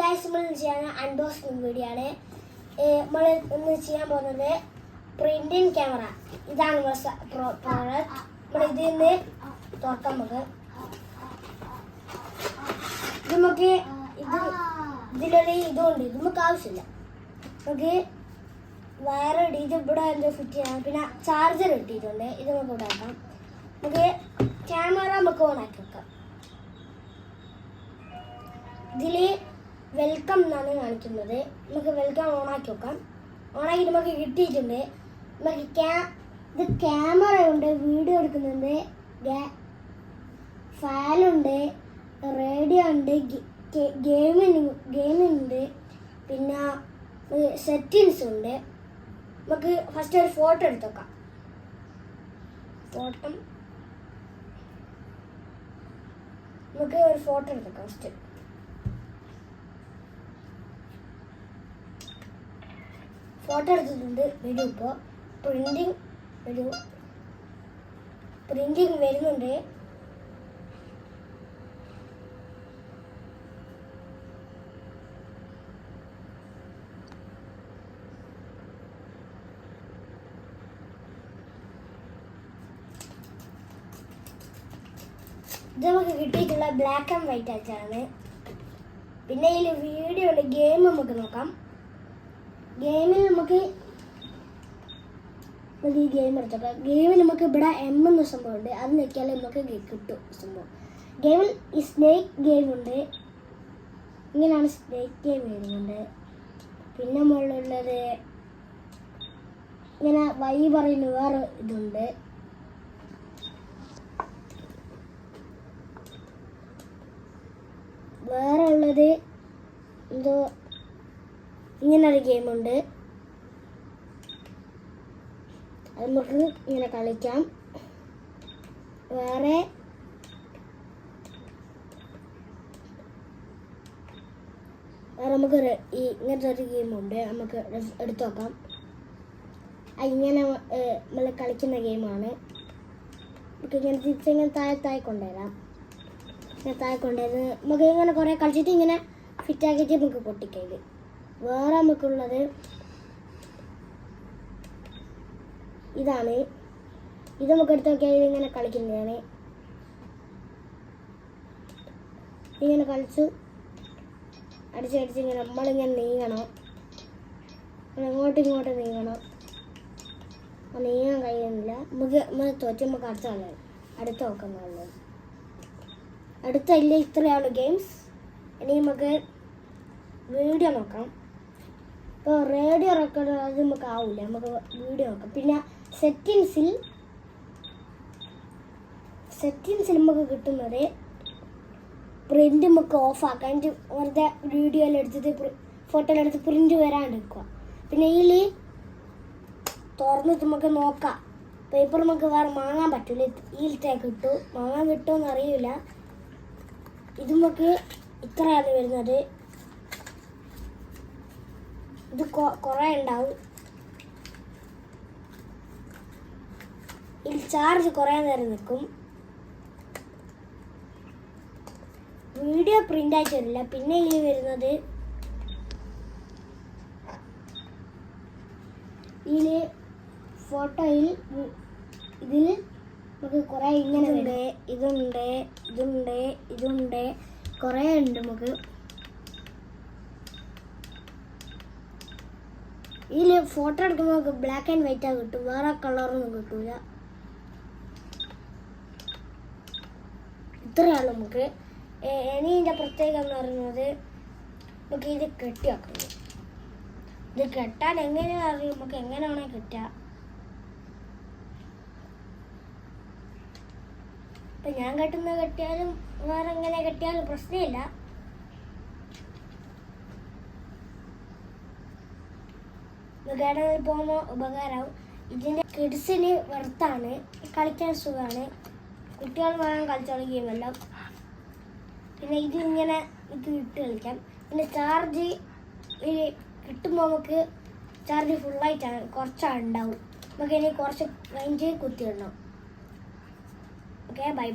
Guys, നമ്മൾ ചെയ്യാൻ unboxing video ആണ്. നമ്മൾ ഇന്ന് ചെയ്യാൻ പോകുന്നത് പ്രിന്റിംഗ് ക്യാമറ. ഇതാണ് പ്രോഡക്റ്റ്. നമ്മൾ ഇതിൽ നിന്ന് തുറക്കാൻ നമുക്ക് ഇതിലൊരു ഇതുണ്ട്. ഇത് നമുക്ക് ആവശ്യമില്ല. നമുക്ക് വയറ് ഇത് ഇവിടെ എന്തോ ഫിറ്റ് ചെയ്യണം. പിന്നെ ചാർജർ കിട്ടിയിട്ടുണ്ട്. ഇത് നമുക്ക് ഇവിടെ ആക്കാം. നമുക്ക് ക്യാമറ നമുക്ക് ഓൺ ആക്കി വെക്കാം. ഇതിൽ വെൽക്കം എന്നാണ് കാണിക്കുന്നത്. നമുക്ക് വെൽക്കം ഓണാക്കി വെക്കാം. ഓണാക്കി നമുക്ക് കിട്ടിയിട്ടുണ്ട്. നമുക്ക് ഇത് ക്യാമറ ഉണ്ട്, വീഡിയോ എടുക്കുന്നുണ്ട്, ഫയലുണ്ട്, റേഡിയോ ഉണ്ട്, ഗെയിമിംഗ് ഉണ്ട്, പിന്നെ സെറ്റിങ്സ് ഉണ്ട്. നമുക്ക് ഫസ്റ്റ് ഒരു ഫോട്ടോ എടുത്ത് വെക്കാം. നമുക്ക് ഒരു ഫോട്ടോ എടുത്ത് വെക്കാം. ഫസ്റ്റ് ഫോട്ടോ എടുത്തിട്ടുണ്ട്. വരൂ, ഇപ്പോൾ പ്രിന്റിങ് വരുന്നുണ്ട്. ഇത് നമുക്ക് കിട്ടിയിട്ടുള്ള ബ്ലാക്ക് ആൻഡ് വൈറ്റ് ആയിട്ടാണ്. പിന്നെ ഇതിൽ വീഡിയോ ഉണ്ട്. ഗെയിം നമുക്ക് നോക്കാം. ഗെയിമിൽ നമുക്ക് ഈ ഗെയിം എടുത്തോക്കാം. ഗെയിമിൽ നമുക്ക് ഇവിടെ എന്ന സംഭവമുണ്ട്. അത് നോക്കിയാൽ നമുക്ക് കിട്ടും സംഭവം. ഗെയിമിൽ ഈ സ്നേക്ക് ഗെയിം ഉണ്ട്. ഇങ്ങനെയാണ് സ്നേക്ക് ഗെയിം വരുന്നുണ്ട്. പിന്നെ മുകളിലുള്ളത് ഇങ്ങനെ വഴി പറയുന്ന വേറെ ഇതുണ്ട്. വേറെ ഉള്ളത് എന്തോ ഇങ്ങനൊരു ഗെയിമുണ്ട്. അത് നമുക്ക് ഇങ്ങനെ കളിക്കാം. വേറെ നമുക്ക് ഇങ്ങനത്തെ ഒരു ഗെയിമുണ്ട്. നമുക്ക് എടുത്തു നോക്കാം. ഇങ്ങനെ നമ്മൾ കളിക്കുന്ന ഗെയിമാണ്. നമുക്ക് ഇങ്ങനെ തിരിച്ചിങ്ങനെ താഴെ കൊണ്ടുവരാം. ഇങ്ങനെ താഴെ കൊണ്ടുവരുന്നത് നമുക്ക് ഇങ്ങനെ കുറേ കളിച്ചിട്ട് ഇങ്ങനെ ഫിറ്റാക്കിയിട്ട് നമുക്ക് പൊട്ടിക്കല്. വേറെ നമുക്കുള്ളത് ഇതാണ്. ഇത് നമുക്ക് എടുത്ത് നോക്കിയാൽ ഇങ്ങനെ കളിക്കുന്നതാണ്. ഇങ്ങനെ കളിച്ച് അടിച്ചടിച്ച് ഇങ്ങനെ നമ്മളിങ്ങനെ നീങ്ങണം. അങ്ങോട്ടും ഇങ്ങോട്ടും നീങ്ങണം. നീങ്ങാൻ കഴിയുന്നില്ല. നമ്മൾ തോറ്റ് നമുക്ക് അടുത്ത് നോക്കുന്നതാണ്. അടുത്തല്ല, ഇത്രയാണ് ഗെയിംസ്. ഇനി നമുക്ക് വീഡിയോ നോക്കാം. ഇപ്പോൾ റേഡിയോ റെക്കോർഡ് അത് നമുക്ക് ആവില്ല. നമുക്ക് വീഡിയോ നോക്കാം. പിന്നെ സെറ്റിങ്സിൽ നമുക്ക് കിട്ടുന്നത് പ്രിന്റ് നമുക്ക് ഓഫാക്കാം. എന്നിട്ട് വെറുതെ വീഡിയോയിൽ എടുത്തിട്ട് ഫോട്ടോയിലെടുത്ത് പ്രിന്റ് വരാണ്ടിരിക്കുക. പിന്നെ ഇതിൽ തുറന്നിട്ട് നമുക്ക് നോക്കാം. പേപ്പർ നമുക്ക് വേറെ വാങ്ങാൻ പറ്റില്ല. ഇതിലത്തെ കിട്ടും. വാങ്ങാൻ കിട്ടുമെന്ന് അറിയില്ല. ഇത് നമുക്ക് ഇത്രയാണ് വരുന്നത്. ഇത് കുറേ ഉണ്ടാവും. ഇതിൽ ചാർജ് കുറേ നേരം നിൽക്കും. വീഡിയോ പ്രിന്റ് ആയിട്ട് വരില്ല. പിന്നെ ഇതിൽ വരുന്നത് ഇതിൽ ഫോട്ടോയിൽ ഇതിൽ നമുക്ക് കുറേ ഇങ്ങനെ ഉണ്ട്. ഇതുണ്ട് കുറേ ഉണ്ട്. നമുക്ക് ഇതിൽ ഫോട്ടോ എടുക്കുമ്പോൾ നമുക്ക് ബ്ലാക്ക് ആൻഡ് വൈറ്റാണ് കിട്ടും. വേറെ കളറൊന്നും കിട്ടൂല. ഇത്രയാണ് നമുക്ക്. ഇനി ഇതിൻ്റെ പ്രത്യേകത എന്ന് പറയുന്നത് നമുക്ക് ഇത് കെട്ടി വെക്കുന്നത്. ഇത് കെട്ടാൻ എങ്ങനെയാണെന്ന് അറിയും. നമുക്ക് എങ്ങനെ വേണമെങ്കിൽ കെട്ടാം. ഇപ്പം ഞാൻ കെട്ടിയാലും വേറെ എങ്ങനെ കെട്ടിയാലും പ്രശ്നമില്ല. ഉപകരണങ്ങളിൽ പോകുമ്പോൾ ഉപകാരമാവും. ഇതിൻ്റെ കിഡ്സിന് വെറുത്താണ്. കളിക്കാൻ സുഖമാണ്. കുട്ടികൾ വേണം കളിച്ചോളൂ ഗെയിമെല്ലാം. പിന്നെ ഇതിങ്ങനെ ഇട്ട് കളിക്കാം. പിന്നെ ചാർജ് കിട്ടുമ്പോൾ നമുക്ക് ചാർജ് ഫുള്ളായിട്ടാണ്, കുറച്ചാണ് ഉണ്ടാവും. നമുക്ക് ഇനി കുറച്ച് കഴിഞ്ഞ് കുത്തിയിടണം. Okay, by.